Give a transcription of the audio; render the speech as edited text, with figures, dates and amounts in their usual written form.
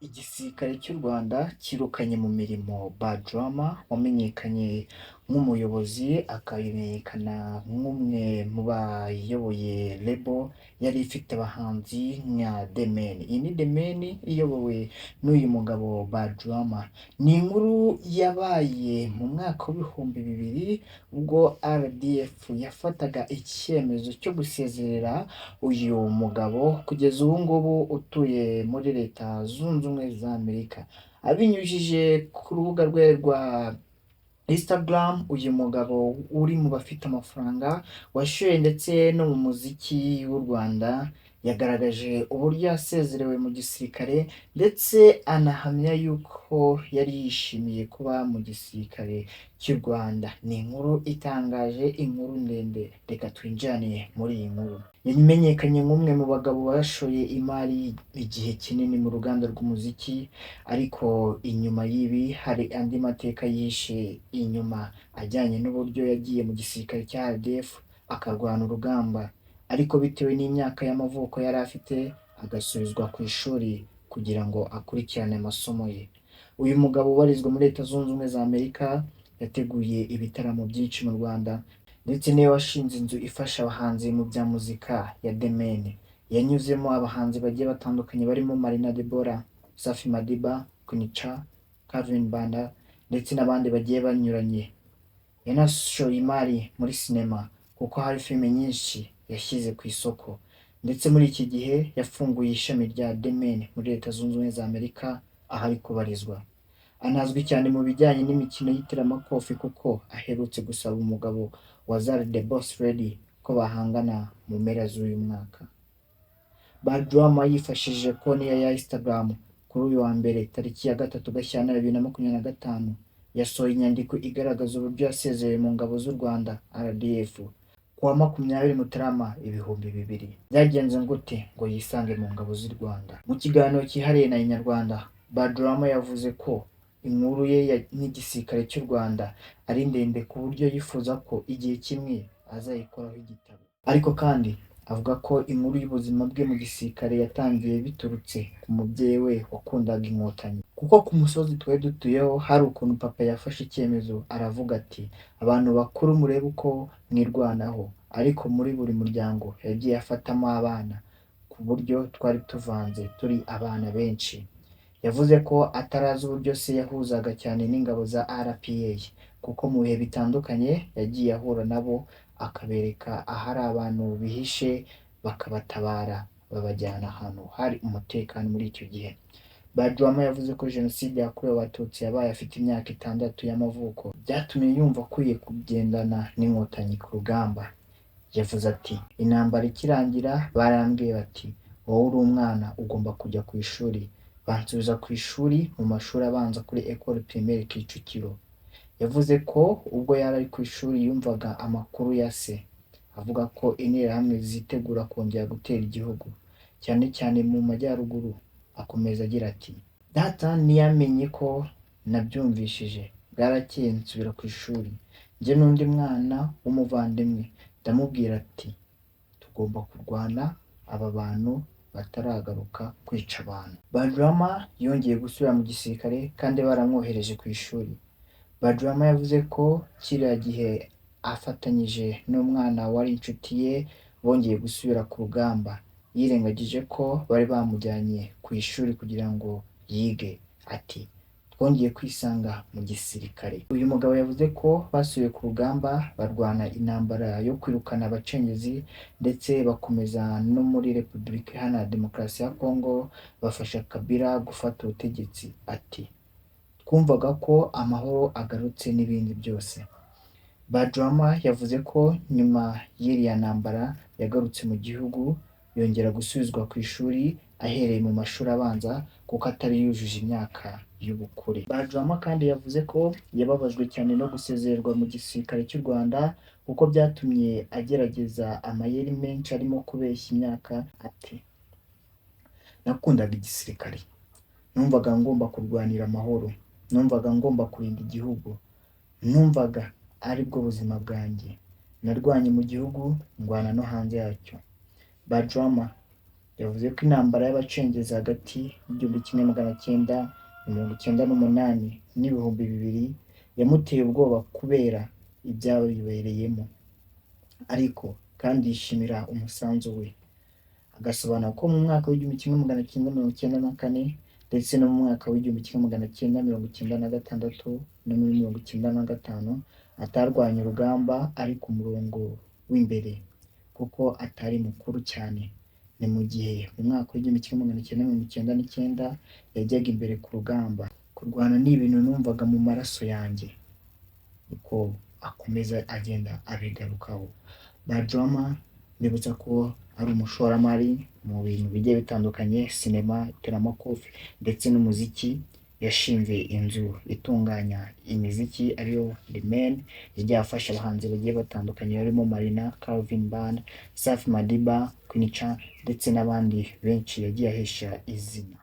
Igisirikare cy'u Rwanda cyirukanye mu mirimo Badrama wamenyekanye nk'umuyobozi, akamenyekana nk'umwe mu bayoboye label yari ifite abahanzi nka The Mane. Iyi ni The Mane iyobowe n'uyu mugabo Badrama. Ni inkuru yabaye mu mwaka w'ibihumbi bibiri ubwo RDF yafataga icyemezo cyo gusezerera uyu mugabo kugeza ubu ngubu utuye muri Leta Zunze Ubumwe za Amerika. Abinyujije ku rubuga rwe rwa Instagram, uyu mugabo uri mu bafite amafaranga washoye ndetse no mu muziki w'u Rwanda yagaragaje uburyo yasezerewe mu gisirikare ndetse anahamya yuko yari yishimiye kuba mu gisirikare cy'u Rwanda. Ni inkuru itangaje, inkuru ndende, reka twinjirane muri iyi nkuru. Yamenyekanye nk'umwe mu bagabo bashoye imari igihe kinini mu ruganda rw'umuziki, ariko inyuma y'ibi hari andi mateka yishe inyuma ajyanye n'uburyo yagiye mu gisirikare cya RDF akarwana urugamba, ariko bitewe n'imyaka y'amavuko yari afite agasubizwa ku ishuri kugira ngo akurikirane amasomo ye. Uyu mugabo ubarizwa muri Leta Zunze Ubumwe za Amerika yateguye ibitaramo byinshi mu Rwanda ndetse niwe washinze inzu ifasha abahanzi mu bya muzika ya The Mane. Yanyuzemo abahanzi bagiye batandukanye barimo Marina Deborah, Safi Madiba, Queen Cha, Calvin Banda ndetse n'abandi bagiye banyuranye. Yanashoye imari muri sinema kuko hari filime nyinshi yashyize ku isoko, ndetse muri iki gihe yafunguye ishami rya The Mane muri Leta Zunze Ubumwe za Amerika aho ari kubarizwa. Anazwi cyane mu bijyanye n'imikino y'iteramakofe kuko aherutse gusaba umugabo wa Zari The Boss Lady ko bahangana mu mpera z'uyu mwaka. Badrama yifashishije konti ye ya Instagram kuri uyu wa mbere tariki ya 3 Gashyantare 2025 yasohoye inyandiko igaragaza uburyo yasezeye mu ngabo z'u Rwanda RDF kuwa 20 Mutarama 2000. Byagenze gute ngo yisange mu ngabo z'u Rwanda? Mu kiganiro cyihariye na Inyarwanda, Badrama yavuze ko inkuru ye n'igisirikare cy'u Rwanda ari ndende ku buryo yifuza ko igihe kimwe azayikoraho igitabo, ariko kandi avuga ko inkuru y'ubuzima bwe mu gisirikare yatangiye biturutse ku mubyeyi we wakundaga inkotanyi, kuko ku musozi twari dutuyeho hari ukuntu papa yafashe icyemezo aravuga ati abantu bakuru murebe uko mwirwanaho, ariko muri buri muryango yagiye afatamo abana ku buryo twari tuvanze turi abana benshi. Yavuze ko atarazi uburyo se yahuzaga cyane n'ingabo za RPA kuko mu bihe bitandukanye yagiye ahura nabo akabereka ahari abantu bihishe bakabatabara babajyana ahantu hari umutekano muri icyo gihe. Badrama yavuze ko Jenoside yakorewe Abatutsi yabaye afite imyaka 6 y'amavuko, byatumye yumva akwiye kugendana n'inkotanyi ku rugamba. Yavuze ati intambara ikirangira barambwiye bati wowe uri umwana ugomba kujya ku ishuri. Bansubiza ku ishuri mu mashuri abanza kuri Ecole Primaire Kicukiro. Yavuze ko ubwo yari ari ku ishuri yumvaga amakuru ya se avuga ko interahamwe zitegura kongera gutera igihugu cyane cyane mu majyaruguru. Akomeza agira ati data ntiyamenye ko nabyumvishije, bwarakeye nsubira ku ishuri njye n'undi mwana w'umuvandimwe, ndamubwira ati tugomba kurwana aba bantu bataragaruka kwica abantu. Badrama yongeye gusubira mu gisirikare kandi baramwohereje ku ishuri. Badrama yavuze ko kiriya gihe afatanyije n'umwana wari inshuti ye bongeye gusubira ku rugamba, yirengagije ko bari bamujyanye ku ishuri kugira ngo yige. Ati twongeye kwisanga mu gisirikare. Uyu mugabo yavuze ko basubiye ku rugamba barwana intambara yo kwirukana abacengezi ndetse bakomeza no muri Repubulika Iharanira Demokarasi ya Kongo bafasha Kabila gufata ubutegetsi. Ati twumvaga ko amahoro agarutse n'ibindi byose. Badrama yavuze ko nyuma y'iriya ntambara yagarutse mu gihugu yongera gusubizwa ku ishuri ahereye mu mashuri abanza kuko atari yujuje imyaka y'ubukure. Badrama kandi yavuze ko yababajwe cyane no gusezererwa mu gisirikare cy'u Rwanda kuko byatumye agerageza amayeri menshi arimo kubeshya imyaka. Ati nakundaga igisirikare, numvaga ngomba kurwanira amahoro, numvaga ngomba kurinda igihugu, numvaga ari bwo buzima bwanjye. Narwanye mu gihugu ndwana no hanze yacyo. Badrama yavuze ko intambara y'abacengezi hagati y'igihumbi kimwe magana cyenda mirongo icyenda n'umunani n'ibihumbi bibiri yamuteye ubwoba kubera ibyabibereyemo, ariko kandi yishimira umusanzu we. Agasobanura ko mu mwaka w'igihumbi kimwe magana cyenda mirongo icyenda na kane ndetse no mu mwaka w'igihumbi kimwe magana cyenda mirongo icyenda na gatandatu no muri mirongo icyenda na gatanu atarwanya urugamba ari ku murongo w'imbere kuko atari mukuru cyane. Ni mu gihe mu mwaka w'igihumbi kimwe magana cyenda mirongo icyenda n'icyenda yajyaga imbere ku rugamba. Kurwana ni ibintu numvaga mu maraso yanjye, uko akomeza agenda abigarukaho. Bajwama ndibutsa ko ari umushoramari mu bintu bigiye bitandukanye, sinema, iteramakofe ndetse n'umuziki. Yashinze inzu itunganya imiziki ariyo The Men, yagiye afasha abahanzi bagiye batandukanye barimo Marina, Calvin Band, Safi Madiba, Queen Cha ndetse n'abandi benshi yagiye ahesha izina.